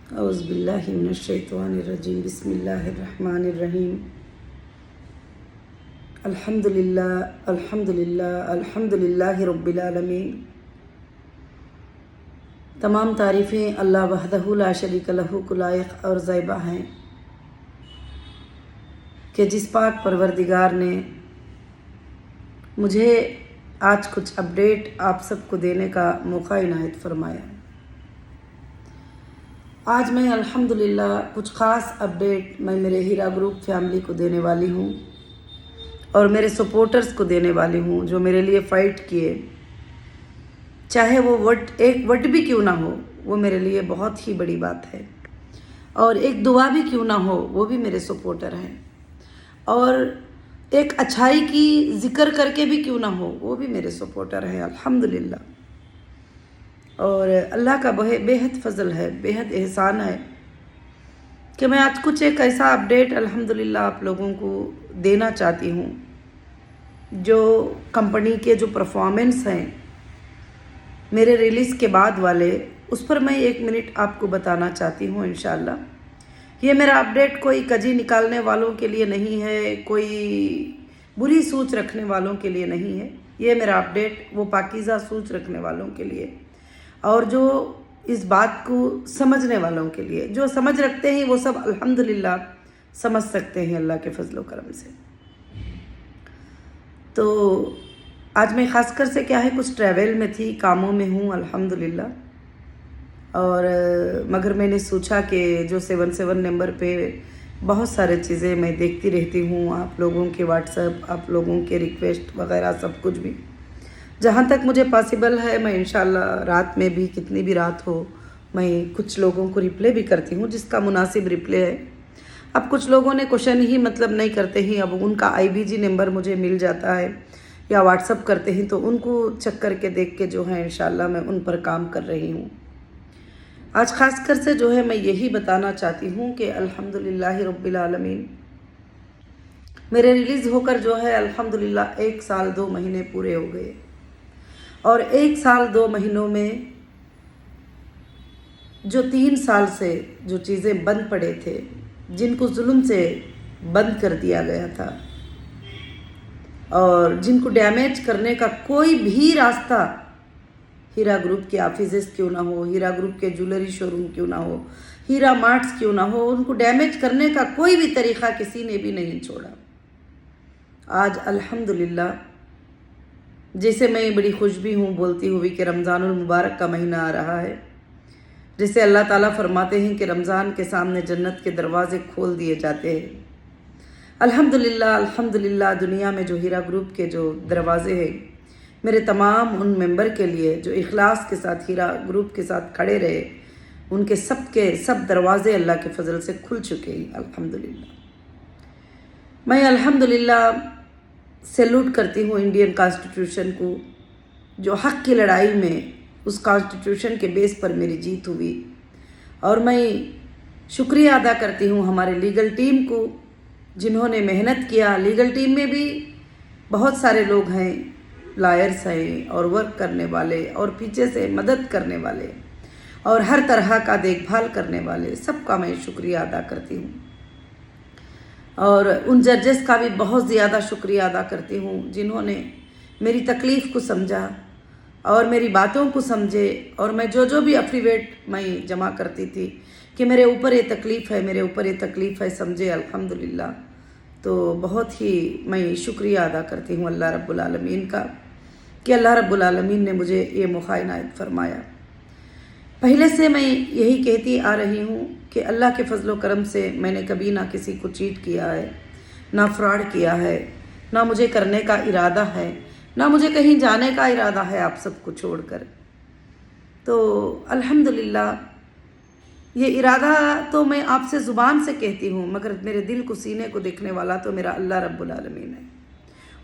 اعوذ باللہ من الشیطان الرجیم بسم اللہ الرحمن الرحیم الحمدللہ رب العالمین۔ تمام تعریفیں اللہ وحدہ لا شریک لہ کو لائق اور زیبہ ہیں کہ جس پاک پروردگار نے مجھے آج کچھ اپڈیٹ آپ سب کو دینے کا موقع عنایت فرمایا۔ آج میں الحمدللہ کچھ خاص اپڈیٹ میں میرے ہیرا گروپ فیملی کو دینے والی ہوں اور میرے سپورٹرز کو دینے والی ہوں جو میرے لیے فائٹ کیے، چاہے وہ ایک وٹ بھی کیوں نہ ہو، وہ میرے لیے بہت ہی بڑی بات ہے، اور ایک دعا بھی کیوں نہ ہو، وہ بھی میرے سپورٹر ہیں، اور ایک اچھائی کی ذکر کر کے بھی کیوں نہ ہو، وہ بھی میرے سپورٹر ہیں الحمدللہ۔ اور اللہ کا بے حد فضل ہے، بے حد احسان ہے کہ میں آج کچھ ایک ایسا اپڈیٹ الحمدللہ آپ لوگوں کو دینا چاہتی ہوں جو کمپنی کے جو پرفارمنس ہیں میرے ریلیز کے بعد والے، اس پر میں 1 منٹ آپ کو بتانا چاہتی ہوں انشاءاللہ۔ یہ میرا اپڈیٹ کوئی کجی نکالنے والوں کے لیے نہیں ہے، کوئی بری سوچ رکھنے والوں کے لیے نہیں ہے، یہ میرا اپڈیٹ وہ پاکیزہ سوچ رکھنے والوں کے لیے اور جو اس بات کو سمجھنے والوں کے لیے، جو سمجھ رکھتے ہیں وہ سب الحمدللہ سمجھ سکتے ہیں اللہ کے فضل و کرم سے۔ تو آج میں خاص کر سے کیا ہے، کچھ ٹریول میں تھی، کاموں میں ہوں الحمدللہ، اور مگر میں نے سوچا کہ جو 77 نمبر پہ بہت سارے چیزیں میں دیکھتی رہتی ہوں، آپ لوگوں کے واٹس ایپ، آپ لوگوں کے ریکویسٹ وغیرہ سب کچھ بھی، جہاں تک مجھے پاسبل ہے میں انشاءاللہ رات میں بھی، کتنی بھی رات ہو، میں کچھ لوگوں کو رپلے بھی کرتی ہوں جس کا مناسب رپلے ہے۔ اب کچھ لوگوں نے کوشچن ہی مطلب نہیں کرتے ہیں، اب ان کا IBG نمبر مجھے مل جاتا ہے یا واٹس ایپ کرتے ہیں تو ان کو چیک کر کے دیکھ کے جو ہے انشاءاللہ میں ان پر کام کر رہی ہوں۔ آج خاص کر سے جو ہے میں یہی بتانا چاہتی ہوں کہ الحمدللہ رب العالمین میرے ریلیز ہو کر جو ہے الحمدللہ 1 سال 2 مہینے پورے ہو گئے، اور 1 سال 2 مہینوں میں جو 3 سال سے جو چیزیں بند پڑے تھے، جن کو ظلم سے بند کر دیا گیا تھا اور جن کو ڈیمیج کرنے کا کوئی بھی راستہ ہیرا گروپ کے آفیسز کیوں نہ ہو، ہیرا گروپ کے جولری شو روم کیوں نہ ہو، ہیرا مارٹس کیوں نہ ہو، ان کو ڈیمیج کرنے کا کوئی بھی طریقہ کسی نے بھی نہیں چھوڑا۔ آج الحمدللہ جیسے میں بڑی خوش بھی ہوں بولتی ہوئی کہ رمضان المبارک کا مہینہ آ رہا ہے، جسے اللہ تعالیٰ فرماتے ہیں کہ رمضان کے سامنے جنت کے دروازے کھول دیے جاتے ہیں۔ الحمدللہ الحمدللہ دنیا میں جو ہیرا گروپ کے جو دروازے ہیں، میرے تمام ان ممبر کے لیے جو اخلاص کے ساتھ ہیرا گروپ کے ساتھ کھڑے رہے، ان کے سب دروازے اللہ کے فضل سے کھل چکے ہیں الحمدللہ۔ میں الحمدللہ سیلوٹ کرتی ہوں انڈین کانسٹیٹیوشن کو، جو حق کی لڑائی میں اس کانسٹیٹیوشن کے بیس پر میری جیت ہوئی، اور میں شکریہ ادا کرتی ہوں ہمارے لیگل ٹیم کو جنہوں نے محنت کیا۔ لیگل ٹیم میں بھی بہت سارے لوگ ہیں، لائرز ہیں اور ورک کرنے والے اور پیچھے سے مدد کرنے والے اور ہر طرح کا دیکھ بھال کرنے والے، سب کا میں شکریہ ادا کرتی ہوں، اور ان ججز کا بھی بہت زیادہ شکریہ ادا کرتی ہوں جنہوں نے میری تکلیف کو سمجھا اور میری باتوں کو سمجھے، اور میں جو بھی افیڈیوٹ میں جمع کرتی تھی کہ میرے اوپر یہ تکلیف ہے، میرے اوپر یہ تکلیف ہے، سمجھے الحمدللہ۔ تو بہت ہی میں شکریہ ادا کرتی ہوں اللہ رب العالمین کا کہ اللہ رب العالمین نے مجھے یہ موقع عنایت فرمایا۔ پہلے سے میں یہی کہتی آ رہی ہوں کہ اللہ کے فضل و کرم سے میں نے کبھی نہ کسی کو چیٹ کیا ہے، نہ فراڈ کیا ہے، نہ مجھے کرنے کا ارادہ ہے، نہ مجھے کہیں جانے کا ارادہ ہے آپ سب کو چھوڑ کر۔ تو الحمدللہ یہ ارادہ تو میں آپ سے زبان سے کہتی ہوں، مگر میرے دل کو، سینے کو دیکھنے والا تو میرا اللہ رب العالمین ہے۔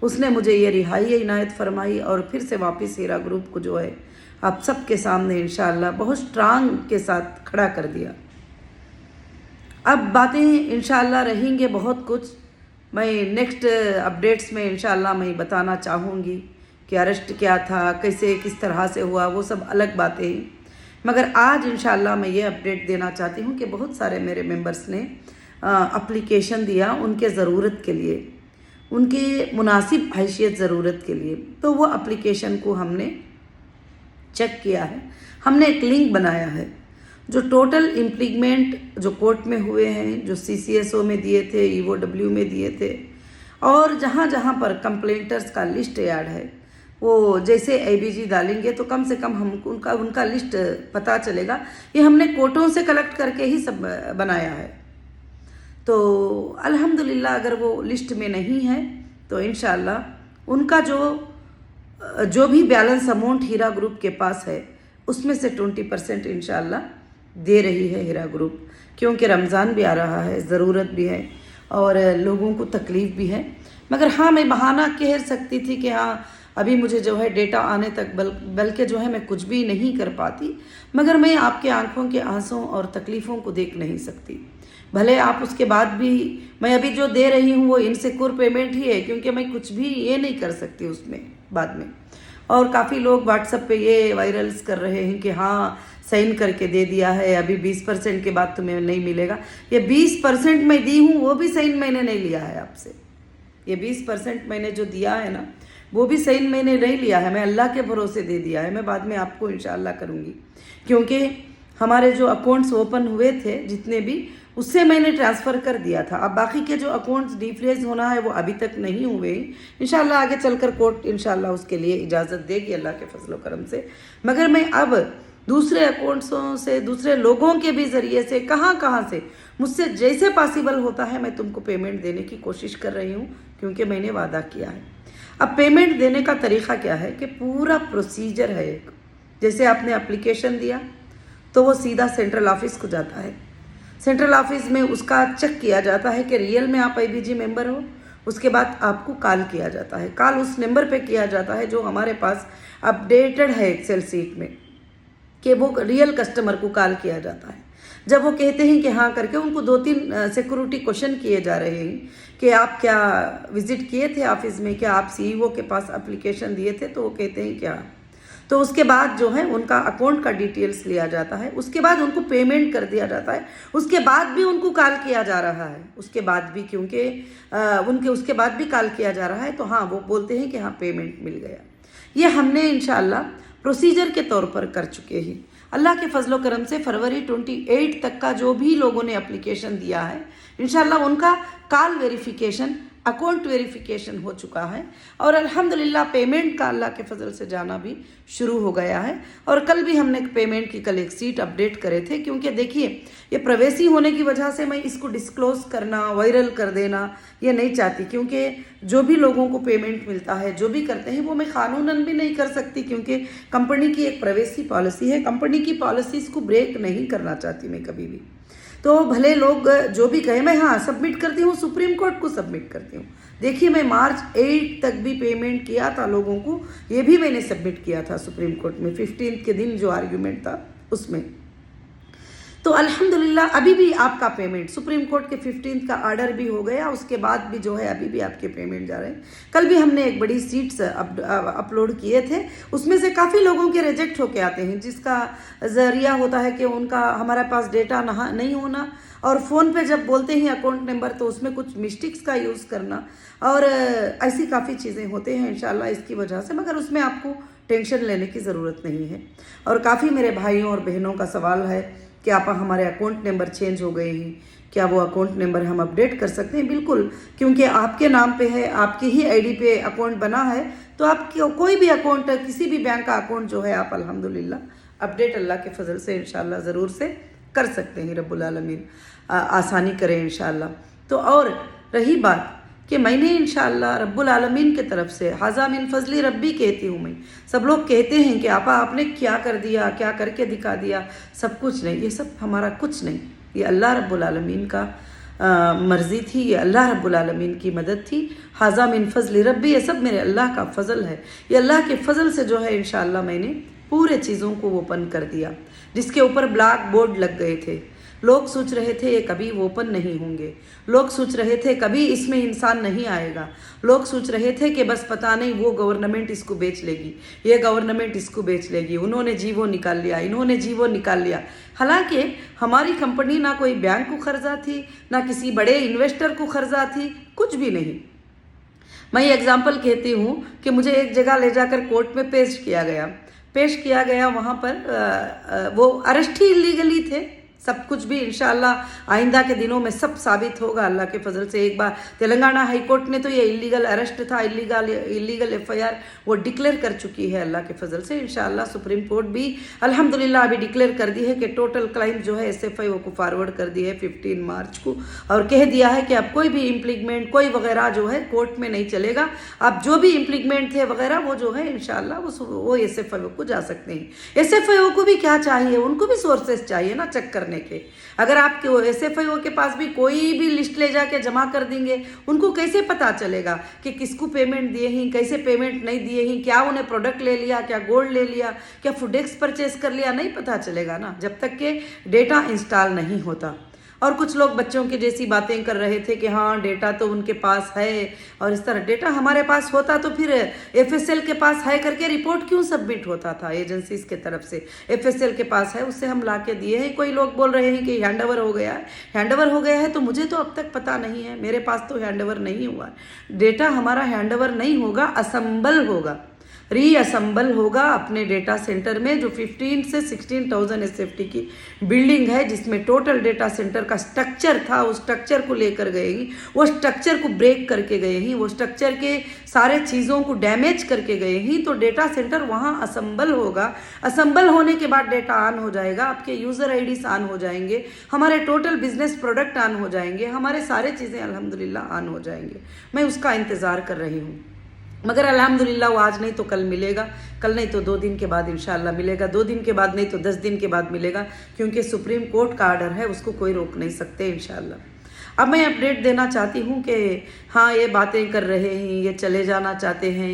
اس نے مجھے یہ رہائی عنایت فرمائی اور پھر سے واپس ہیرا گروپ کو جو ہے آپ سب کے سامنے انشاءاللہ بہت سٹرانگ کے ساتھ کھڑا کر دیا۔ اب باتیں انشاءاللہ رہیں گے بہت کچھ، میں نیکسٹ اپڈیٹس میں انشاءاللہ میں بتانا چاہوں گی کہ اریسٹ کیا تھا، کیسے کس طرح سے ہوا، وہ سب الگ باتیں ہیں، मगर आज इंशाल्लाह मैं ये अपडेट देना चाहती हूँ कि बहुत सारे मेरे मेंबर्स ने एप्लीकेशन दिया उनके ज़रूरत के लिए, उनके मुनासिब हैसियत ज़रूरत के लिए। तो वो एप्लीकेशन को हमने चेक किया है, हमने एक लिंक बनाया है। जो टोटल इम्प्लीमेंट जो कोर्ट में हुए हैं, जो CCSO में दिए थे, EOW में दिए थे, और जहाँ जहाँ पर कंप्लेंटर्स का लिस्ट ऐड है, वो जैसे ABG डालेंगे तो कम से कम हम उनका लिस्ट पता चलेगा। ये हमने कोर्टों से कलेक्ट करके ही सब बनाया है। तो अल्हम्दुलिल्लाह अगर वो लिस्ट में नहीं है तो इंशाल्लाह उनका जो भी बैलेंस अमाउंट हीरा ग्रुप के पास है उसमें से 20% इंशाल्लाह दे रही है हीरा ग्रुप, क्योंकि रमज़ान भी आ रहा है, ज़रूरत भी है और लोगों को तकलीफ़ भी है। मगर हाँ, मैं बहाना कह सकती थी कि हाँ अभी मुझे जो है डेटा आने तक बल्कि जो है मैं कुछ भी नहीं कर पाती, मगर मैं आपके आंखों के आंसुओं और तकलीफ़ों को देख नहीं सकती। भले आप उसके बाद भी, मैं अभी जो दे रही हूँ वो इनसिक्योर पेमेंट ही है, क्योंकि मैं कुछ भी ये नहीं कर सकती उसमें बाद में। और काफ़ी लोग व्हाट्सएप पे ये वायरल्स कर रहे हैं कि हाँ साइन करके दे दिया है, अभी 20% के बाद तुम्हें नहीं मिलेगा। ये 20% मैं दी हूँ वो भी साइन मैंने नहीं लिया है आपसे। ये 20% मैंने जो दिया है ना वो भी साइन मैंने नहीं लिया है, मैं अल्लाह के भरोसे दे दिया है। मैं बाद में आपको इंशाअल्लाह करूँगी, क्योंकि हमारे जो अकाउंट्स ओपन हुए थे जितने भी, उससे मैंने ट्रांसफ़र कर दिया था। अब बाकी के जो अकाउंट्स डिफ्रेज होना है वो अभी तक नहीं हुए। इंशाल्लाह आगे चलकर कोर्ट इंशाल्लाह उसके लिए इजाज़त देगी अल्लाह के फजल करम से। मगर मैं अब दूसरे अकाउंट्सों से, दूसरे लोगों के भी ज़रिए से, कहाँ से मुझसे जैसे पॉसिबल होता है मैं तुमको पेमेंट देने की कोशिश कर रही हूँ, क्योंकि मैंने वादा किया है। अब पेमेंट देने का तरीक़ा क्या है कि पूरा प्रोसीजर है एक। जैसे आपने एप्लीकेशन दिया तो वो सीधा सेंट्रल ऑफिस को जाता है। सेंट्रल ऑफिस में उसका चेक किया जाता है कि रियल में आप IBG मेंबर हो। उसके बाद आपको कॉल किया जाता है। कॉल उस नंबर पे किया जाता है जो हमारे पास अपडेटेड है एक्सेल सीट में, कि वो रियल कस्टमर को कॉल किया जाता है। जब वो कहते हैं कि हाँ करके, उनको 2-3 सिक्योरिटी क्वेश्चन किए जा रहे हैं कि आप क्या विज़िट किए थे ऑफिस में, क्या आप CEO के पास एप्लीकेशन दिए थे, तो वो कहते हैं क्या। तो उसके बाद जो है उनका अकाउंट का डिटेल्स लिया जाता है, उसके बाद उनको पेमेंट कर दिया जाता है। उसके बाद भी उनको कॉल किया जा रहा है, उसके बाद भी, क्योंकि उसके बाद भी कॉल किया जा रहा है, तो हाँ वो बोलते हैं कि हाँ पेमेंट मिल गया। ये हमने इंशाल्लाह प्रोसीजर के तौर पर कर चुके हैं। अल्लाह के फजलो करम से फरवरी 28 तक का जो भी लोगों ने एप्लीकेशन दिया है इंशाल्लाह उनका कॉल वेरिफिकेशन, अकाउंट वेरिफिकेशन हो चुका है, और अल्हम्दुलिल्लाह पेमेंट का अल्लाह के फजल से जाना भी शुरू हो गया है। और कल भी हमने पेमेंट की कल एक सीट अपडेट करे थे, क्योंकि देखिए ये प्रवेसी होने की वजह से मैं इसको डिस्क्लोज करना, वायरल कर देना ये नहीं चाहती, क्योंकि जो भी लोगों को पेमेंट मिलता है, जो भी करते हैं, वो मैं कानूनन भी नहीं कर सकती, क्योंकि कंपनी की एक प्रवेसी पॉलिसी है। कंपनी की पॉलिसीज़ को ब्रेक नहीं करना चाहती मैं कभी भी। तो भले लोग जो भी कहे, मैं हाँ सबमिट करती हूँ, सुप्रीम कोर्ट को सबमिट करती हूँ। देखिए मैं मार्च 8 तक भी पेमेंट किया था लोगों को, ये भी मैंने सबमिट किया था सुप्रीम कोर्ट में 15 के दिन जो आर्ग्यूमेंट था उसमें। तो अल्हम्दुलिल्लाह अभी भी आपका पेमेंट, सुप्रीम कोर्ट के 15 का ऑर्डर भी हो गया, उसके बाद भी जो है अभी भी आपके पेमेंट जा रहे हैं। कल भी हमने एक बड़ी सीट्स अपलोड किए थे, उसमें से काफ़ी लोगों के रिजेक्ट होके आते हैं, जिसका ज़रिया होता है कि उनका हमारे पास डेटा नहीं होना, और फ़ोन पे जब बोलते हैं अकाउंट नंबर तो उसमें कुछ मिस्टेक्स का यूज़ करना, और ऐसी काफ़ी चीज़ें होते हैं इंशाल्लाह इसकी वजह से। मगर उसमें आपको टेंशन लेने की ज़रूरत नहीं है। और काफ़ी मेरे भाइयों और बहनों का सवाल है कि आप हमारे अकाउंट नंबर चेंज हो गए हैं, क्या वो अकाउंट नंबर हम अपडेट कर सकते हैं? बिल्कुल, क्योंकि आपके नाम पे है, आपकी ही आईडी पे अकाउंट बना है, तो आप कोई भी अकाउंट, किसी भी बैंक का अकाउंट जो है आप अल्हम्दुलिल्लाह अपडेट अल्लाह के फजल से इंशाल्लाह ज़रूर से कर सकते हैं। रब्बुल आलमीन आसानी करें इंशाल्लाह। तो और रही बात कि मैंने इंशाअल्लाह रब्बुल आलमीन के तरफ से हाज़ा मिन फजली रब्बी कहती हूँ मैं। सब लोग कहते हैं कि आपा आपने क्या कर दिया, क्या करके दिखा दिया, सब कुछ नहीं, ये सब हमारा कुछ नहीं, ये अल्लाह रब्बुल आलमीन का मर्ज़ी थी, ये अल्लाह रब्बुल आलमीन की मदद थी। हाज़ा मिन फजली रब्बी, ये सब मेरे अल्लाह का फ़ज़ल है। ये अल्लाह के फ़ज़ल से जो है इंशाअल्लाह मैंने पूरे चीज़ों को ओपन कर दिया, जिसके ऊपर ब्लैक बोर्ड लग गए थे, लोग सोच रहे थे ये कभी ओपन नहीं होंगे, लोग सोच रहे थे कभी इसमें इंसान नहीं आएगा, लोग सोच रहे थे कि बस पता नहीं वो गवर्नमेंट इसको बेच लेगी, ये गवर्नमेंट इसको बेच लेगी, उन्होंने जीवो निकाल लिया, इन्होंने जीवो निकाल लिया। हालांकि हमारी कंपनी ना कोई बैंक को कर्जा थी, ना किसी बड़े इन्वेस्टर को कर्जा थी, कुछ भी नहीं। मैं ये एग्जाम्पल कहती हूँ कि मुझे एक जगह ले जाकर कोर्ट में पेश किया गया। वहाँ पर वो अरेस्ट ही इलीगली थे, सब कुछ भी इंशाअल्लाह आइंदा के दिनों में सब साबित होगा अल्लाह के फजल से। एक बार तेलंगाना हाई कोर्ट ने तो ये इलीगल अरेस्ट था, इलीगल एफआईआर वो डिक्लेयर कर चुकी है अल्लाह के फजल से। इंशाअल्लाह सुप्रीम कोर्ट भी अल्हम्दुलिल्लाह अभी डिक्लेयर कर दी है कि टोटल क्लाइम जो है एसएफआईओ को फॉरवर्ड कर दी है 15 मार्च को, और कह दिया है कि अब कोई भी इम्प्लीमेंट कोई वगैरह जो है कोर्ट में नहीं चलेगा। अब जो भी इम्प्लीमेंट थे वगैरह वो जो है इंशाअल्लाह वो एसएफआईओ को जा सकते हैं। एसएफआईओ को भी क्या चाहिए, उनको भी सोर्सेस चाहिए ना चेक करने के। अगर आपके एसएफआईओ के पास भी कोई भी लिस्ट ले जाके जमा कर देंगे, उनको कैसे पता चलेगा कि किसको पेमेंट दिए हैं, कैसे पेमेंट नहीं दिए हैं, क्या उन्हें प्रोडक्ट ले लिया, क्या गोल्ड ले लिया, क्या फूडेक्स परचेस कर लिया, नहीं पता चलेगा ना जब तक के डेटा इंस्टॉल नहीं होता। और कुछ लोग बच्चों की जैसी बातें कर रहे थे कि हाँ डेटा तो उनके पास है, और इस तरह डेटा हमारे पास होता तो फिर एफएसएल के पास है करके रिपोर्ट क्यों सबमिट होता था एजेंसीज के तरफ से। एफएसएल के पास है, उससे हम ला के दिए हैं। कोई लोग बोल रहे हैं कि हैंडओवर हो गया है, हैंडओवर हो गया है, तो मुझे तो अब तक पता नहीं है, मेरे पास तो हैंडओवर नहीं हुआ। डेटा हमारा हैंडओवर नहीं होगा, असेंबल होगा, रीअसेंबल होगा अपने डेटा सेंटर में, जो 15 से 16,000 एसएफटी की बिल्डिंग है, जिसमें टोटल डेटा सेंटर का स्ट्रक्चर था। उस स्ट्रक्चर को लेकर गए ही, वो स्ट्रक्चर को ब्रेक करके गए ही, वो स्ट्रक्चर के सारे चीज़ों को डैमेज करके गए ही, तो डेटा सेंटर वहाँ असेंबल होगा। असेंबल होने के बाद डेटा ऑन हो जाएगा, आपके यूज़र आईडीज ऑन हो जाएंगे, हमारे टोटल बिजनेस प्रोडक्ट ऑन हो जाएंगे, हमारे सारे चीज़ें अल्हम्दुलिल्लाह ऑन हो जाएंगे। मैं उसका इंतज़ार कर रही हूँ, मगर अल्हम्दुलिल्लाह वो आज नहीं तो कल मिलेगा, कल नहीं तो 2 दिन के बाद इंशाअल्लाह मिलेगा, 2 दिन के बाद नहीं तो 10 दिन के बाद मिलेगा, क्योंकि सुप्रीम कोर्ट का आर्डर है, उसको कोई रोक नहीं सकते इंशाअल्लाह। अब मैं अपडेट देना चाहती हूँ कि हाँ ये बातें कर रहे हैं, ये चले जाना चाहते हैं,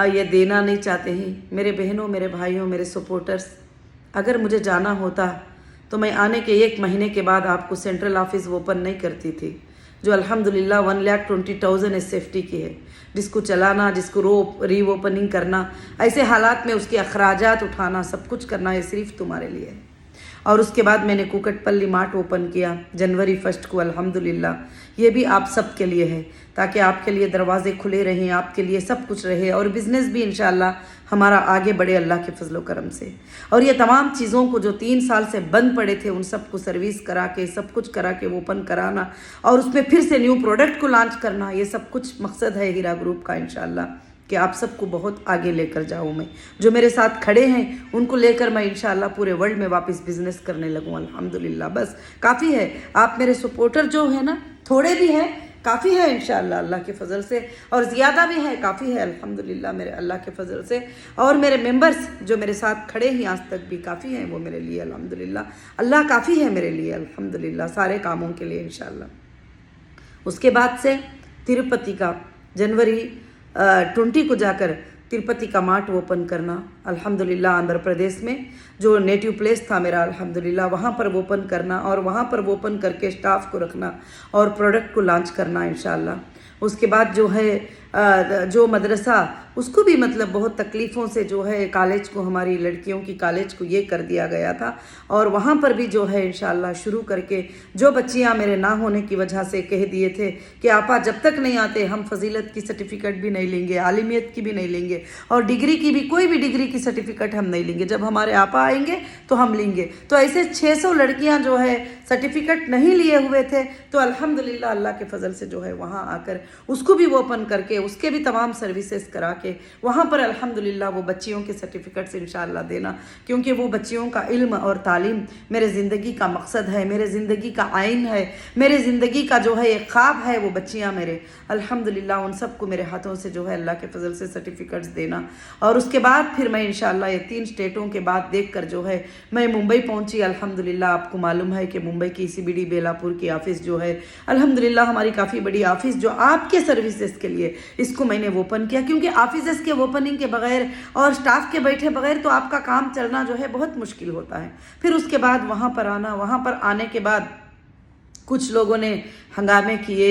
ये देना नहीं चाहते हैं। मेरे बहनों, मेरे भाइयों, मेरे सपोर्टर्स, अगर मुझे जाना होता तो मैं आने के 1 महीने के बाद आपको सेंट्रल ऑफिस ओपन नहीं करती थी, जो अल्हम्दुलिल्लाह 1,20,000 एसएफटी की है, जिसको चलाना, जिसको रीओपनिंग करना, ऐसे हालात में उसके अखराजात उठाना, सब कुछ करना, ये सिर्फ तुम्हारे लिए है। और उसके बाद मैंने कुकटपल्ली मार्ट ओपन किया जनवरी 1 को अल्हम्दुलिल्लाह, ये भी आप सब के लिए है, ताकि आपके लिए दरवाजे खुले रहें, आपके लिए सब कुछ रहे, और बिज़नेस भी इंशाअल्लाह हमारा आगे बढ़े अल्लाह के फजलो करम से। और ये तमाम चीज़ों को जो 3 साल से बंद पड़े थे, उन सब को सर्विस करा के, सब कुछ करा के ओपन कराना, और उसमें फिर से न्यू प्रोडक्ट को लॉन्च करना, ये सब कुछ मकसद है हीरा ग्रुप का इंशाअल्लाह, कि आप सबको बहुत आगे लेकर जाऊँ। मैं जो मेरे साथ खड़े हैं उनको लेकर मैं इंशाअल्लाह पूरे वर्ल्ड में वापस बिजनेस करने लगूँ अल्हम्दुलिल्लाह। बस काफ़ी है, आप मेरे सपोर्टर जो है ना, थोड़े भी हैं, काफ़ी है इंशाअल्लाह अल्लाह के फजल से, और ज़्यादा भी है, काफ़ी है अल्हम्दुलिल्लाह मेरे अल्लाह के फजल से। और मेरे मेंबर्स जो मेरे साथ खड़े हैं आज तक भी काफ़ी हैं, वो मेरे लिए अल्हम्दुलिल्लाह, अल्लाह काफ़ी है मेरे लिए अल्हम्दुलिल्लाह, सारे कामों के लिए इंशाअल्लाह। उसके बाद से तिरुपति का जनवरी 20 को जाकर तिरुपति का मार्ट ओपन करना अल्हम्दुलिल्लाह, आंध्र प्रदेश में जो नेटिव प्लेस था मेरा अल्हम्दुलिल्लाह, वहाँ पर ओपन करना, और वहाँ पर ओपन करके स्टाफ को रखना और प्रोडक्ट को लॉन्च करना इंशाअल्लाह। उसके बाद जो है जो मदरसा, उसको भी मतलब बहुत तकलीफ़ों से जो है कॉलेज को, हमारी लड़कियों की कॉलेज को ये कर दिया गया था, और वहाँ पर भी जो है इंशाअल्लाह शुरू करके, जो बच्चियाँ मेरे ना होने की वजह से कह दिए थे कि आपा जब तक नहीं आते हम फजीलत की सर्टिफिकेट भी नहीं लेंगे, आलिमियत की भी नहीं लेंगे, और डिग्री की भी, कोई भी डिग्री की सर्टिफिकेट हम नहीं लेंगे, जब हमारे आपा आएंगे तो हम लेंगे। तो ऐसे 600 लड़कियाँ जो है सर्टिफिकेट नहीं लिए हुए थे, तो अल्हम्दुलिल्लाह अल्लाह के फजल से जो है वहाँ आकर उसको भी ओपन करके, उसके भी तमाम सर्विसेज करा के वहाँ पर अल्हम्दुलिल्लाह वो बच्चियों के सर्टिफिकेट्स इंशाअल्लाह देना, क्योंकि वो बच्चियों का इल्म और तालीम मेरे ज़िंदगी का मकसद है, मेरे ज़िंदगी का आइन है, मेरे ज़िंदगी का जो है एक ख्वाब है, वो बच्चियाँ मेरे अल्हम्दुलिल्लाह उन सबको मेरे हाथों से जो है अल्लाह के फजल से सर्टिफिकेट्स देना। और उसके बाद फिर मैं इंशाअल्लाह ये 3 स्टेटों के बाद देख कर जो है मैं मुंबई पहुँची अल्हम्दुलिल्लाह। आपको मालूम है कि मुंबई की CBD बेलापुर की ऑफ़िस जो है अल्हम्दुलिल्लाह हमारी काफ़ी बड़ी ऑफ़िस जो आपके सर्विसेज के लिए इसको मैंने ओपन किया, क्योंकि ऑफिसेस के ओपनिंग के बगैर और स्टाफ के बैठे बगैर तो आपका काम चलना जो है बहुत मुश्किल होता है। फिर उसके बाद वहाँ पर आना, वहाँ पर आने के बाद कुछ लोगों ने हंगामे किए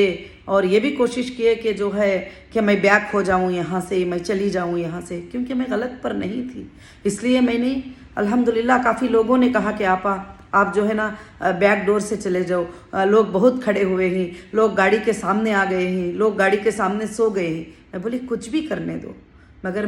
और ये भी कोशिश किए कि जो है कि मैं बैक हो जाऊं यहाँ से, मैं चली जाऊं यहाँ से, क्योंकि मैं गलत पर नहीं थी। इसलिए मैंने अल्हम्दुलिल्लाह काफ़ी लोगों ने कहा कि आप जो है ना बैक डोर से चले जाओ, लोग बहुत खड़े हुए हैं, लोग गाड़ी के सामने आ गए हैं, लोग गाड़ी के सामने सो गए हैं। मैं बोली कुछ भी करने दो, मगर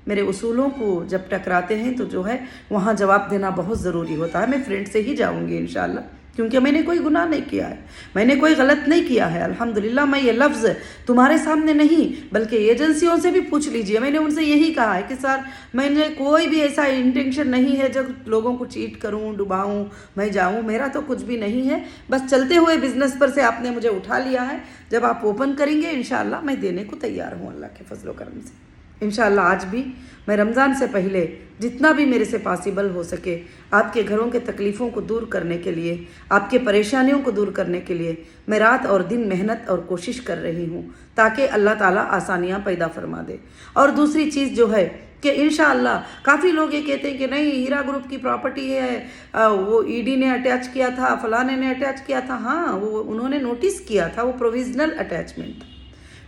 मेरे उसूलों को जब टकराते हैं तो जो है वहाँ जवाब देना बहुत ज़रूरी होता है। मैं फ्रेंड से ही जाऊँगी इंशाल्लाह, क्योंकि मैंने कोई गुनाह नहीं किया है, मैंने कोई गलत नहीं किया है। अल्हम्दुलिल्लाह मैं ये लफ्ज़ तुम्हारे सामने नहीं बल्कि एजेंसियों से भी पूछ लीजिए, मैंने उनसे यही कहा है कि सर मैंने कोई भी ऐसा इंटेंशन नहीं है जब लोगों को चीट करूं, डुबाऊं, मैं जाऊं, मेरा तो कुछ भी नहीं है। बस चलते हुए बिजनेस पर से आपने मुझे उठा लिया है, जब आप ओपन करेंगे इंशाल्लाह मैं देने को तैयार हूँ अल्लाह के फजल करम से। इंशाल्लाह आज भी मैं रमज़ान से पहले जितना भी मेरे से पॉसिबल हो सके आपके घरों के तकलीफ़ों को दूर करने के लिए, आपके परेशानियों को दूर करने के लिए मैं रात और दिन मेहनत और कोशिश कर रही हूँ, ताकि अल्लाह ताला आसानियाँ पैदा फरमा दे। और दूसरी चीज़ जो है कि इंशाअल्लाह काफ़ी लोग ये कहते हैं कि नहीं हीरा ग्रुप की प्रॉपर्टी है, वो ईडी ने अटैच किया था, फलाने ने अटैच किया था। हाँ, वो उन्होंने नोटिस किया था, वो प्रोविजनल अटैचमेंट था।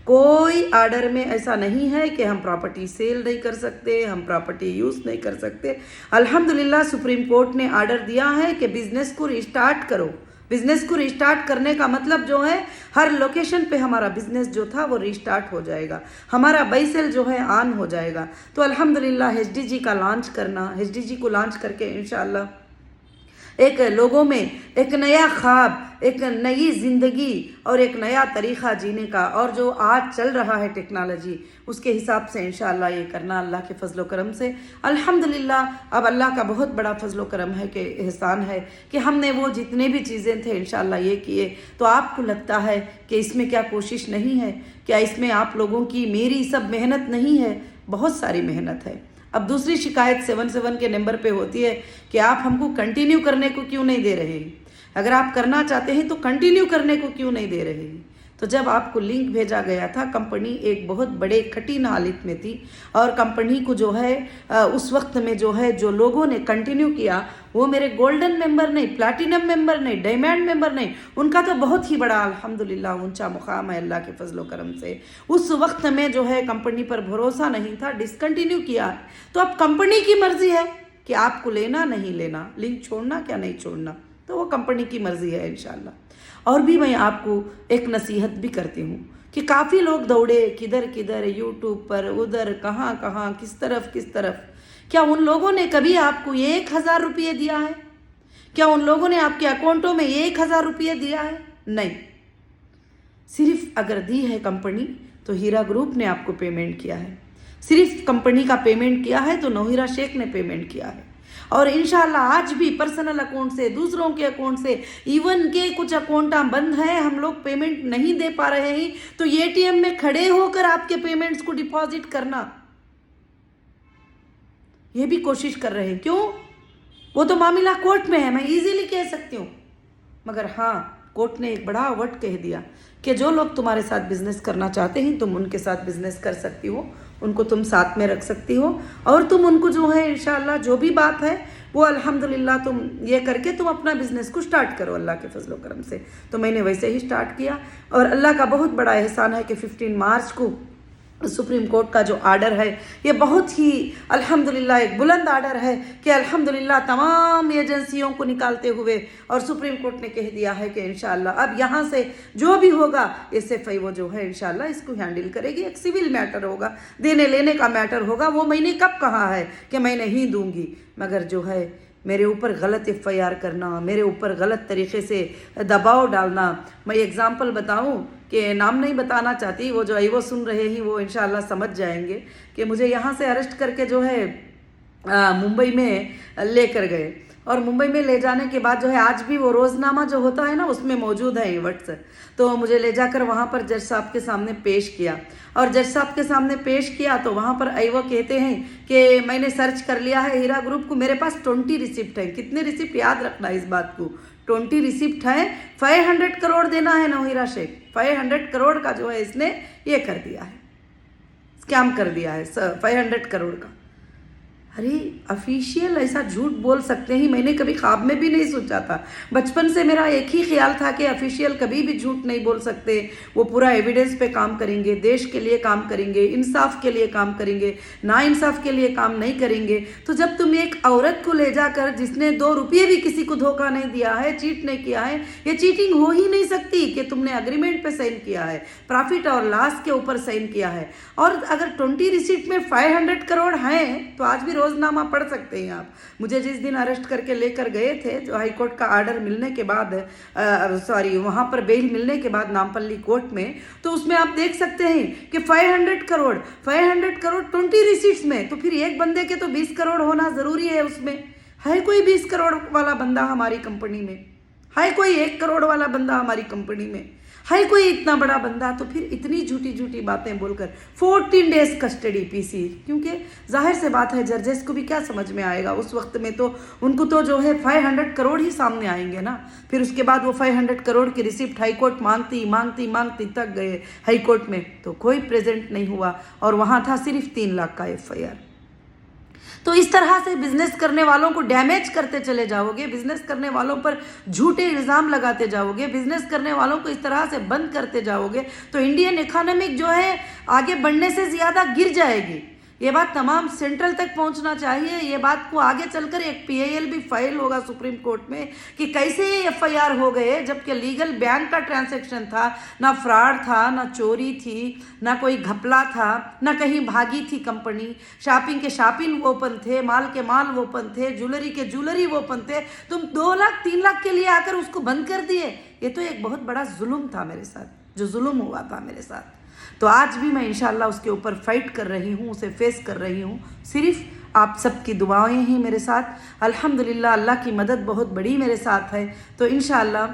कोई आर्डर में ऐसा नहीं है कि हम प्रॉपर्टी सेल नहीं कर सकते, हम प्रॉपर्टी यूज़ नहीं कर सकते। अल्हम्दुलिल्लाह सुप्रीम कोर्ट ने आर्डर दिया है कि बिज़नेस को रिस्टार्ट करो। बिज़नेस को रिस्टार्ट करने का मतलब जो है हर लोकेशन पे हमारा बिज़नेस जो था वो रिस्टार्ट हो जाएगा, हमारा बाई सेल जो है ऑन हो जाएगा। तो अल्हम्दुलिल्लाह HDG का लॉन्च करना, HDG को लॉन्च करके इंशाअल्लाह एक लोगों में एक नया ख्वाब, एक नई ज़िंदगी और एक नया तरीक़ा जीने का, और जो आज चल रहा है टेक्नोलॉजी उसके हिसाब से इंशाअल्लाह ये करना अल्लाह के फजलो करम से। अल्हम्दुलिल्लाह अब अल्लाह का बहुत बड़ा फजलो करम है कि एहसान है कि हमने वो जितने भी चीज़ें थे इंशाअल्लाह ये किए। तो आपको लगता है कि इसमें क्या कोशिश नहीं है, क्या इसमें आप लोगों की मेरी सब मेहनत नहीं है? बहुत सारी मेहनत है। अब दूसरी शिकायत 77 के नंबर पे होती है कि आप हमको कंटिन्यू करने को क्यों नहीं दे रहे हैं, अगर आप करना चाहते हैं तो कंटिन्यू करने को क्यों नहीं दे रहे हैं। तो जब आपको लिंक भेजा गया था, कंपनी एक बहुत बड़े कठिन हालत में थी और कंपनी को जो है उस वक्त में जो है जो लोगों ने कंटिन्यू किया वो मेरे गोल्डन मेंबर नहीं, प्लैटिनम मेंबर नहीं, डायमंड मेंबर नहीं, उनका तो बहुत ही बड़ा अल्हम्दुलिल्लाह ऊंचा मुकाम है अल्लाह के फजलो करम से। उस वक्त में जो है कंपनी पर भरोसा नहीं था, डिसकंटिन्यू किया। तो अब कंपनी की मर्जी है कि आपको लेना नहीं लेना, लिंक छोड़ना क्या नहीं छोड़ना, तो वो कंपनी की मर्जी है इंशाल्लाह। और भी मैं आपको एक नसीहत भी करती हूँ कि काफ़ी लोग दौड़े किधर किधर, यूट्यूब पर, उधर, कहाँ कहाँ, किस तरफ। क्या उन लोगों ने कभी आपको 1000 रुपये दिया है? क्या उन लोगों ने आपके अकाउंटों में 1000 रुपये दिया है? नहीं। सिर्फ अगर दी है कंपनी तो हीरा ग्रुप ने आपको पेमेंट किया है, सिर्फ कंपनी का पेमेंट किया है तो नौहिरा शेख ने पेमेंट किया है। और इंशाल्लाह आज भी पर्सनल अकाउंट से, दूसरों के अकाउंट से, इवन के कुछ अकाउंट बंद हैं, हम लोग पेमेंट नहीं दे पा रहे हैं, तो ATM में खड़े होकर आपके पेमेंट्स को डिपॉजिट करना, ये भी कोशिश कर रहे हैं। क्यों? वो तो मामला कोर्ट में है, मैं इजीली कह सकती हूँ, मगर हाँ कोर्ट ने एक बड़ा वर्ड कह दिया कि जो लोग तुम्हारे साथ बिजनेस करना चाहते हैं तुम उनके साथ बिजनेस कर सकती हो, उनको तुम साथ में रख सकती हो, और तुम उनको जो है इंशाल्लाह जो भी बात है वो अल्हम्दुलिल्लाह तुम ये करके तुम अपना बिजनेस को स्टार्ट करो अल्लाह के फजलो करम से। तो मैंने वैसे ही स्टार्ट किया और अल्लाह का बहुत बड़ा एहसान है कि 15 मार्च को सुप्रीम कोर्ट का जो आर्डर है ये बहुत ही अल्हम्दुलिल्लाह एक बुलंद आर्डर है कि अल्हम्दुलिल्लाह तमाम एजेंसियों को निकालते हुए और सुप्रीम कोर्ट ने कह दिया है कि इंशाल्लाह अब यहाँ से जो भी होगा SFI वो जो है इंशाल्लाह इसको हैंडल करेगी। एक सिविल मैटर होगा, देने लेने का मैटर होगा। वो मैंने कब कहा है कि मैं नहीं दूंगी, मगर जो है मेरे ऊपर गलत FIR करना, मेरे ऊपर गलत तरीक़े से दबाव डालना। मैं एग्ज़ाम्पल बताऊं कि नाम नहीं बताना चाहती, वो जो वो सुन रहे हैं वो इंशाल्लाह समझ जाएंगे कि मुझे यहाँ से अरेस्ट करके जो है मुंबई में लेकर गए اور ممبئی میں لے جانے کے بعد جو ہے آج بھی وہ روزنامہ جو ہوتا ہے نا اس میں موجود ہے ایونٹس، تو مجھے لے جا کر وہاں پر جج صاحب کے سامنے پیش کیا، اور جج صاحب کے سامنے پیش کیا تو وہاں پر ایوہ کہتے ہیں کہ میں نے سرچ کر لیا ہے ہیرا گروپ کو، میرے پاس 20 ریسیپٹ ہیں۔ کتنے ریسیپٹ یاد رکھنا اس بات کو، 20 ریسیپٹ ہیں۔ 500 کروڑ دینا ہے نوہیرا شیخ، 500 کروڑ کا جو ہے اس نے یہ کر دیا ہے، اسکیم کر دیا ہے 500 کروڑ کا۔ ارے افیشیل ایسا جھوٹ بول سکتے ہیں، میں نے کبھی خواب میں بھی نہیں سوچا تھا۔ بچپن سے میرا ایک ہی خیال تھا کہ افیشیل کبھی بھی جھوٹ نہیں بول سکتے، وہ پورا ایویڈنس پہ کام کریں گے، دیش کے لیے کام کریں گے، انصاف کے لیے کام کریں گے، نا انصاف کے لیے کام نہیں کریں گے۔ تو جب تم ایک عورت کو لے جا کر جس نے 2 روپے بھی کسی کو دھوکہ نہیں دیا ہے، چیٹ نہیں کیا ہے، یہ چیٹنگ ہو ہی نہیں سکتی کہ تم نے اگریمنٹ پہ سائن کیا ہے، پروفٹ اور لاس کے اوپر سائن کیا ہے، اور اگر 20 ریسیٹ میں 500 کروڑ ہیں تو آج بھی روزنامہ پڑھ سکتے ہیں آپ۔ مجھے جس دن اریسٹ کر کے لے کر گئے تھے، جو ہائی کورٹ کا آرڈر ملنے کے بعد وہاں پر بیل ملنے کے بعد نامپلی کورٹ میں، تو اس میں آپ دیکھ سکتے ہیں کہ 500 کروڑ 20 ریسیٹس میں، تو پھر ایک بندے کے تو 20 کروڑ ہونا ضروری ہے۔ اس میں ہے کوئی 20 کروڑ والا بندہ ہماری کمپنی میں؟ ہے کوئی 1 کروڑ والا بندہ ہماری کمپنی میں؟ ہے کوئی اتنا بڑا بندہ؟ تو پھر اتنی جھوٹی باتیں بول کر 14 ڈیز کسٹڈی PC، کیونکہ ظاہر سے بات ہے ججز کو بھی کیا سمجھ میں آئے گا اس وقت میں، تو ان کو تو جو ہے 500 کروڑ ہی سامنے آئیں گے نا۔ پھر اس کے بعد وہ 500 کروڑ کی ریسیپٹ ہائی کورٹ مانگتی تک گئے ہائی کورٹ میں، تو کوئی پریزنٹ نہیں ہوا، اور وہاں تھا صرف 3 لاکھ کا FIR۔ تو اس طرح سے بزنس کرنے والوں کو ڈیمیج کرتے چلے جاؤ گے، بزنس کرنے والوں پر جھوٹے الزام لگاتے جاؤ گے، بزنس کرنے والوں کو اس طرح سے بند کرتے جاؤ گے، تو انڈین اکانومک جو ہے آگے بڑھنے سے زیادہ گر جائے گی۔ یہ بات تمام سینٹرل تک پہنچنا چاہیے، یہ بات کو آگے چل کر ایک PIL بھی فائل ہوگا سپریم کورٹ میں کہ کیسے یہ FIR ہو گئے، جبکہ لیگل بینک کا ٹرانزیکشن تھا، نہ فراڈ تھا، نہ چوری تھی، نہ کوئی گھپلا تھا، نہ کہیں بھاگی تھی کمپنی، شاپنگ کے شاپنگ اوپن تھے، مال کے مال اوپن تھے، جولری کے جولری اوپن تھے، تم 2 لاکھ 3 لاکھ کے لیے آ کر اس کو بند کر دیے۔ یہ تو ایک بہت بڑا ظلم تھا میرے ساتھ، جو ظلم ہوا تھا میرے ساتھ، تو آج بھی میں انشاءاللہ اس کے اوپر فائٹ کر رہی ہوں، اسے فیس کر رہی ہوں، صرف آپ سب کی دعائیں ہیں میرے ساتھ۔ الحمدللہ اللہ کی مدد بہت بڑی میرے ساتھ ہے، تو انشاءاللہ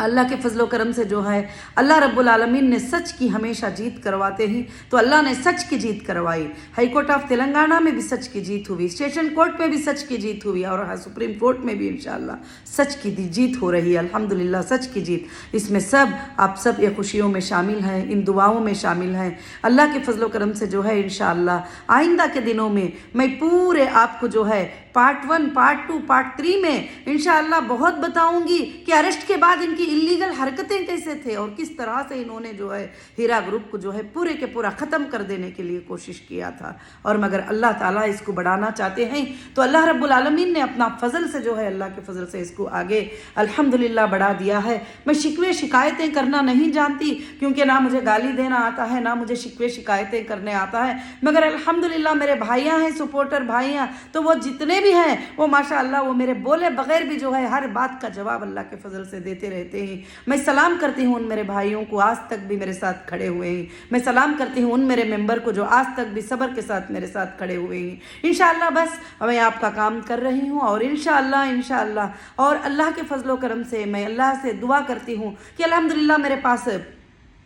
اللہ کے فضل و کرم سے جو ہے اللہ رب العالمین نے سچ کی ہمیشہ جیت کرواتے ہیں، تو اللہ نے سچ کی جیت کروائی۔ ہائی کورٹ آف تلنگانہ میں بھی سچ کی جیت ہوئی، اسٹیشن کورٹ میں بھی سچ کی جیت ہوئی، اور سپریم کورٹ میں بھی انشاءاللہ سچ کی جیت ہو رہی ہے۔ الحمدللہ سچ کی جیت، اس میں سب آپ سب یہ خوشیوں میں شامل ہیں، ان دعاؤں میں شامل ہیں۔ اللہ کے فضل و کرم سے جو ہے انشاءاللہ آئندہ کے دنوں میں میں پورے آپ کو جو ہے پارٹ 1 پارٹ 2 پارٹ 3 میں انشاءاللہ بہت بتاؤں گی کہ اریسٹ کے بعد ان کی اللیگل حرکتیں کیسے تھے، اور کس طرح سے انہوں نے جو ہے ہیرا گروپ کو جو ہے پورے کے پورا ختم کر دینے کے لیے کوشش کیا تھا، اور مگر اللہ تعالیٰ اس کو بڑھانا چاہتے ہیں، تو اللہ رب العالمین نے اپنا فضل سے جو ہے اللہ کے فضل سے اس کو آگے الحمدللہ بڑھا دیا ہے۔ میں شکوے شکایتیں کرنا نہیں جانتی، کیونکہ نہ مجھے گالی دینا آتا ہے، نہ مجھے شکوے شکایتیں کرنے آتا ہے، مگر الحمدللہ میرے بھائیاں ہیں، سپورٹر بھائیاں، تو وہ جتنے بھی ہیں وہ ماشاءاللہ وہ میرے بولے بغیر بھی جو ہے ہر بات کا جواب اللہ کے فضل سے دیتے رہتے ہیں۔ میں سلام کرتی ہوں ان میرے بھائیوں کو آج تک بھی میرے ساتھ کھڑے ہوئے ہیں، میں سلام کرتی ہوں ان میرے ممبر کو جو آج تک بھی صبر کے ساتھ میرے ساتھ کھڑے ہوئے ہیں۔ انشاءاللہ بس میں آپ کا کام کر رہی ہوں، اور انشاءاللہ اور اللہ کے فضل و کرم سے میں اللہ سے دعا کرتی ہوں کہ الحمدللہ میرے پاس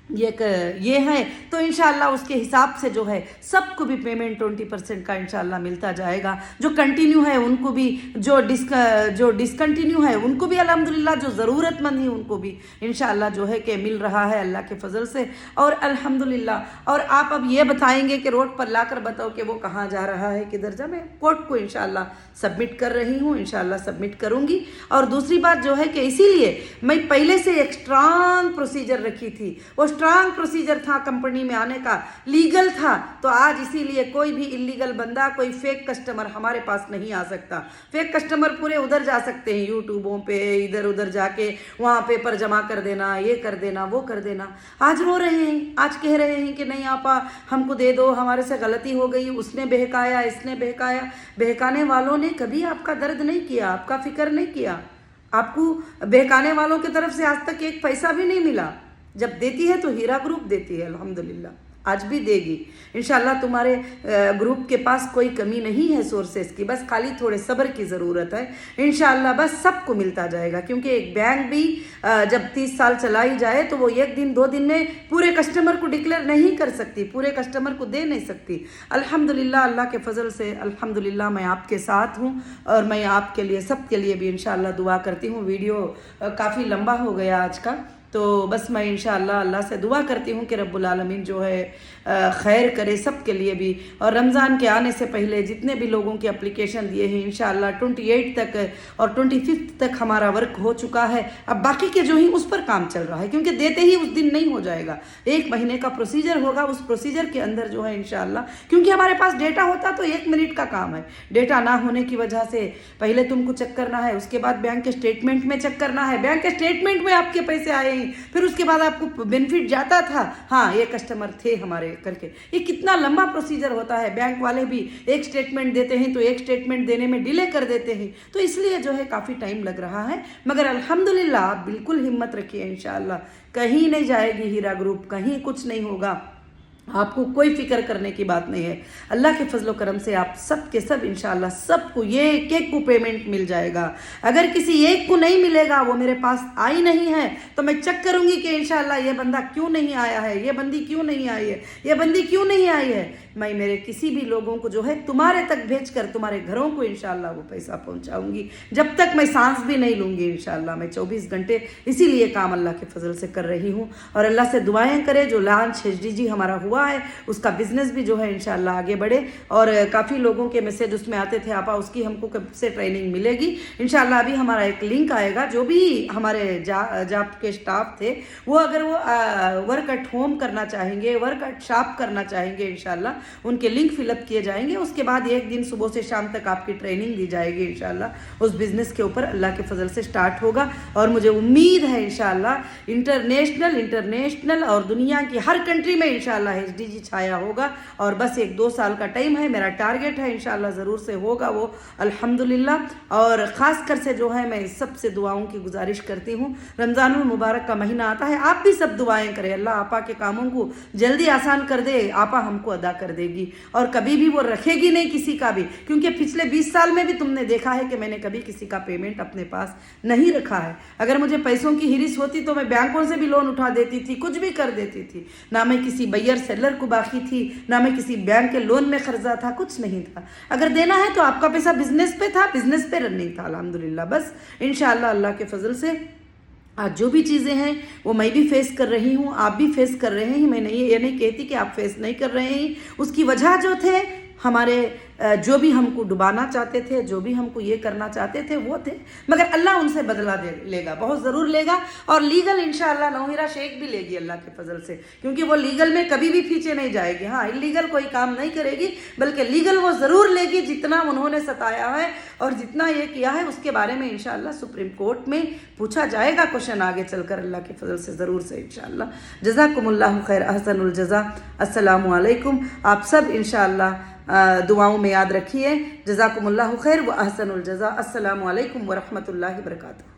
یہ ہے، تو انشاءاللہ اس کے حساب سے جو ہے سب کو بھی پیمنٹ 20% کا انشاءاللہ ملتا جائے گا، جو کنٹینیو ہے ان کو بھی، جو ڈسکنٹینیو ہے ان کو بھی الحمدللہ، جو ضرورت مند ہیں ان کو بھی انشاءاللہ جو ہے کہ مل رہا ہے اللہ کے فضل سے، اور الحمدللہ۔ اور آپ اب یہ بتائیں گے کہ روڈ پر لا کر بتاؤ کہ وہ کہاں جا رہا ہے، کدھر جا، میں کورٹ کو انشاءاللہ سبمٹ کر رہی ہوں، انشاءاللہ سبمٹ کروں گی۔ اور دوسری بات جو ہے کہ اسی لیے میں پہلے سے ایک اسٹرانگ پروسیجر رکھی تھی، وہ اسٹرانگ پروسیجر تھا کمپنی میں آنے کا، لیگل تھا، تو آج اسی لیے کوئی بھی اللیگل بندہ، کوئی فیک کسٹمر ہمارے پاس نہیں آ سکتا۔ فیک کسٹمر پورے ادھر جا سکتے ہیں، یوٹیوبوں پہ ادھر ادھر جا کے وہاں پیپر جمع کر دینا، یہ کر دینا، وہ کر دینا۔ آج رو رہے ہیں، آج کہہ رہے ہیں کہ نہیں آپا ہم کو دے دو، ہمارے سے غلطی ہو گئی، اس نے بہکایا، اس نے بہکایا۔ بہکانے والوں نے کبھی آپ کا درد نہیں کیا، آپ کا فکر نہیں کیا، آپ کو بہکانے والوں کی طرف سے آج تک ایک پیسہ بھی نہیں ملا۔ جب دیتی ہے تو ہیرا گروپ دیتی ہے الحمدللہ۔ آج بھی دے گی انشاءاللہ. تمہارے گروپ کے پاس کوئی کمی نہیں ہے سورسز کی, بس خالی تھوڑے صبر کی ضرورت ہے انشاءاللہ. بس سب کو ملتا جائے گا, کیونکہ ایک بینک بھی جب 30 سال چلائی جائے تو وہ 1 دن 2 دن میں پورے کسٹمر کو ڈکلیئر نہیں کر سکتی, پورے کسٹمر کو دے نہیں سکتی. الحمدللہ اللہ کے فضل سے الحمدللہ میں آپ کے ساتھ ہوں, اور میں آپ کے لیے سب کے لیے بھی انشاءاللہ دعا کرتی ہوں. ویڈیو کافی لمبا ہو گیا آج کا, تو بس میں انشاءاللہ اللہ سے دعا کرتی ہوں کہ رب العالمین جو ہے خیر کرے سب کے لیے بھی. اور رمضان کے آنے سے پہلے جتنے بھی لوگوں کی اپلیکیشن دیے ہیں انشاءاللہ 28 تک اور 25 تک ہمارا ورک ہو چکا ہے. اب باقی کے جو ہیں اس پر کام چل رہا ہے, کیونکہ دیتے ہی اس دن نہیں ہو جائے گا, 1 مہینے کا پروسیجر ہوگا. اس پروسیجر کے اندر جو ہے انشاءاللہ, کیونکہ ہمارے پاس ڈیٹا ہوتا تو 1 منٹ کا کام ہے, ڈیٹا نہ ہونے کی وجہ سے پہلے تم کو چیک کرنا ہے, اس کے بعد بینک کے اسٹیٹمنٹ میں چیک کرنا ہے, بینک کے اسٹیٹمنٹ میں آپ کے پیسے آئے ہیں, پھر اس کے بعد آپ کو بینیفٹ جاتا تھا, ہاں یہ کسٹمر تھے ہمارے کر کے. یہ کتنا لمبا پروسیجر ہوتا ہے. بینک والے بھی ایک اسٹیٹمنٹ دیتے ہیں تو ایک اسٹیٹمنٹ دینے میں ڈیلے کر دیتے ہیں, تو اس لیے جو ہے کافی ٹائم لگ رہا ہے. مگر الحمدللہ آپ بالکل ہمت رکھیے انشاءاللہ, کہیں نہیں جائے گی ہیرا گروپ, کہیں کچھ نہیں ہوگا, آپ کو کوئی فکر کرنے کی بات نہیں ہے. اللہ کے فضل و کرم سے آپ سب کے سب انشاءاللہ سب کو ایک کو پیمنٹ مل جائے گا. اگر کسی ایک کو نہیں ملے گا, وہ میرے پاس آئی نہیں ہے, تو میں چیک کروں گی کہ انشاءاللہ یہ بندہ کیوں نہیں آیا ہے, یہ بندی کیوں نہیں آئی ہے, یہ بندی کیوں نہیں آئی ہے. میں میرے کسی بھی لوگوں کو جو ہے تمہارے تک بھیج کر تمہارے گھروں کو انشاءاللہ وہ پیسہ پہنچاؤں گی, جب تک میں سانس بھی نہیں لوں گی انشاءاللہ. میں 24 گھنٹے اسی لیے کام اللہ کے فضل سے کر رہی ہوں, اور اللہ سے دعائیں کرے جو لانچ HDG ہمارا ہوا ہے اس کا بزنس بھی جو ہے انشاءاللہ آگے بڑھے. اور کافی لوگوں کے میسج اس میں آتے تھے, آپا اس کی ہم کو کب سے ٹریننگ ملے گی. انشاءاللہ ابھی ہمارا ایک لنک آئے گا, جو بھی ہمارے جاب کے اسٹاف تھے وہ اگر وہ ورک ایٹ ہوم کرنا چاہیں گے, ورک ایٹ شاپ کرنا چاہیں گے انشاءاللہ, ان کے لنک فل اپ کیے جائیں گے. اس کے بعد 1 دن صبح سے شام تک آپ کی ٹریننگ دی جائے گی انشاءاللہ. اس بزنس کے اوپر اللہ کے فضل سے سٹارٹ ہوگا, اور مجھے امید ہے انشاءاللہ انٹرنیشنل اور دنیا کی ہر کنٹری میں انشاءاللہ HDG چھایا ہوگا. اور بس 1-2 سال کا ٹائم ہے, میرا ٹارگٹ ہے انشاءاللہ ضرور سے ہوگا وہ الحمدللہ. اور خاص کر سے جو ہے میں سب سے دعاؤں کی گزارش کرتی ہوں. رمضان المبارک کا مہینہ آتا ہے, آپ بھی سب دعائیں کریں, اللہ آپا کے کاموں کو جلدی آسان کر دے, آپا ہم کو ادا کر دے گی, اور کبھی بھی وہ رکھے گی نہیں کسی کا بھی. کیونکہ پچھلے 20 سال میں بھی تم نے دیکھا ہے کہ میں نے کبھی کسی کا پیمنٹ اپنے پاس نہیں رکھا ہے. اگر مجھے پیسوں کی ہرس ہوتی تو میں بینکوں سے بھی لون اٹھا دیتی تھی, کچھ بھی کر دیتی تھی. نہ میں کسی بائر سیلر کو باقی تھی, نہ میں کسی بینک کے لون میں قرضہ تھا, کچھ نہیں تھا. اگر دینا ہے تو آپ کا پیسہ بزنس پہ تھا, بزنس پہ رننگ تھا الحمدللہ. بس انشاءاللہ اللہ کے فضل سے آج جو بھی چیزیں ہیں وہ میں بھی فیس کر رہی ہوں, آپ بھی فیس کر رہے ہیں. میں یہ نہیں کہتی کہ آپ فیس نہیں کر رہے ہیں. اس کی وجہ جو تھے ہمارے جو بھی ہم کو ڈبانا چاہتے تھے, جو بھی ہم کو یہ کرنا چاہتے تھے وہ تھے, مگر اللہ ان سے بدلہ لے گا, بہت ضرور لے گا. اور لیگل انشاءاللہ نوہیرا شیخ بھی لے گی اللہ کے فضل سے, کیونکہ وہ لیگل میں کبھی بھی پیچھے نہیں جائے گی. ہاں اللیگل کوئی کام نہیں کرے گی, بلکہ لیگل وہ ضرور لے گی. جتنا انہوں نے ستایا ہے اور جتنا یہ کیا ہے اس کے بارے میں انشاءاللہ سپریم کورٹ میں پوچھا جائے گا کوشچن آگے چل کر, اللہ کے فضل سے ضرور سے انشاءاللہ. جزاکم اللہ خیر, احسن الجزا. السلام علیکم. آپ سب انشاءاللہ دعاؤں میں یاد رکھیے. جزاکم اللہ خیر و احسن الجزا. السلام علیکم ورحمۃ اللہ وبرکاتہ.